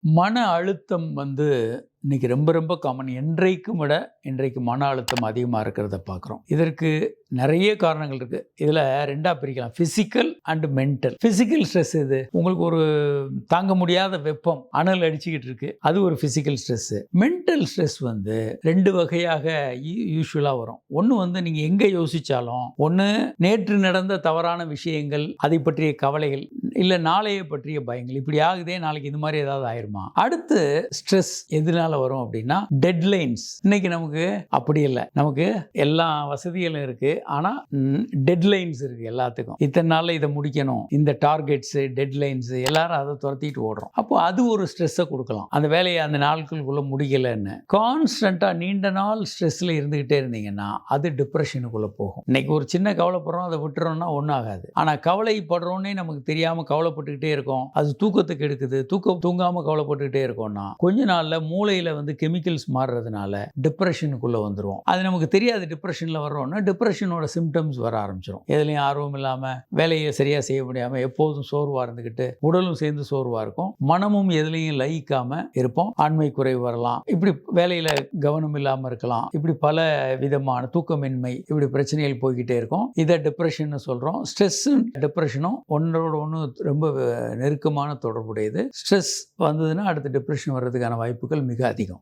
மன அழுத்தம் இன்னைக்கு ரொம்ப ரொம்ப காமன். என்றைக்கும் விட இன்றைக்கு மன அழுத்தம் அதிகமாக இருக்கிறத பார்க்குறோம். இதற்கு நிறைய காரணங்கள் இருக்குது. இதில் ரெண்டாக பிரிக்கலாம், physical and mental. Physical stress இது உங்களுக்கு ஒரு தாங்க முடியாத வெப்பம் அனல் அடிச்சுக்கிட்டு இருக்கு, அது ஒரு ஃபிசிக்கல் ஸ்ட்ரெஸ்ஸு. மென்டல் ஸ்ட்ரெஸ் ரெண்டு வகையாக யூஸ்வலாக வரும். ஒன்று நீங்கள் எங்கே யோசித்தாலும், ஒன்று நேற்று நடந்த தவறான விஷயங்கள், அதை பற்றிய கவலைகள், இல்லை நாளையை பற்றிய பயங்கள். இப்படி ஆகுதே, நாளைக்கு இது மாதிரி ஏதாவது ஆயிருமா. அடுத்து ஸ்ட்ரெஸ் எதனால வரும் அப்படின்னா டெட்லைன்ஸ். இன்னைக்கு நமக்கு அப்படி இல்லை, நமக்கு எல்லா வசதிகளும் இருக்கு, ஆனா டெட்லைன்ஸ் இருக்கு எல்லாத்துக்கும். இத்தனை நாள்ல இதை முடிக்கணும், இந்த டார்கெட்ஸ், டெட்லைன்ஸ், எல்லாரும் அதை துரத்திட்டு ஓடுறோம். அப்போ அது ஒரு ஸ்ட்ரெஸ்ஸை கொடுக்கலாம், அந்த வேலையை அந்த நாட்களுக்குள்ள முடிக்கலன்னு. கான்ஸ்டன்டா நீண்ட நாள் ஸ்ட்ரெஸ்ல இருந்துகிட்டே இருந்தீங்கன்னா அது டிப்ரெஷனுக்குள்ள போகும். இன்னைக்கு ஒரு சின்ன கவலைப்படுறோம், அதை விட்டுறோம்னா ஒன்றும் ஆகாது. ஆனா கவலைப்படுறோன்னே நமக்கு தெரியாம கவலைப்பட்டுக்கிட்டே இருக்கோம், அது தூக்கத்துக்கு எடுக்குது, தூங்காம கவலைப்பட்டுக்கிட்டே இருக்கோம்னா கொஞ்ச நாள்ல மூளையில கெமிக்கல்ஸ் மாறுறதுனால டிப்ரெஷனுக்குள்ள வந்துரும். அது நமக்கு தெரியாது. டிப்ரெஷன்ல வர்றோம்னா டிப்ரெஷனோட சிம்டம்ஸ் வர ஆரம்பிச்சிடும். எதுலையும் ஆர்வம் இல்லாம, வேலையை சரியா செய்ய முடியாம, எப்போதும் சோர்வா இருந்துகிட்டு, உடலும் சேர்ந்து சோர்வா இருக்கும், மனமும் எதுலையும் லயிக்காம இருப்போம், ஆண்மை குறைவு வரலாம், இப்படி வேலையில கவனம் இல்லாம இருக்கலாம், இப்படி பல விதமான தூக்கமின்மை, இப்படி பிரச்சனைகள் போய்கிட்டே இருக்கும். இதை டிப்ரெஷன் சொல்றோம். ஸ்ட்ரெஸ்ஸும் டிப்ரெஷனும் ஒன்றோட ஒன்று ரொம்ப நெருக்கமான தொடர்புடையது. ஸ்ட்ரெஸ் வந்ததுன்னா அடுத்து டிப்ரெஷன் வர்றதுக்கான வாய்ப்புகள் மிக அதிகம்.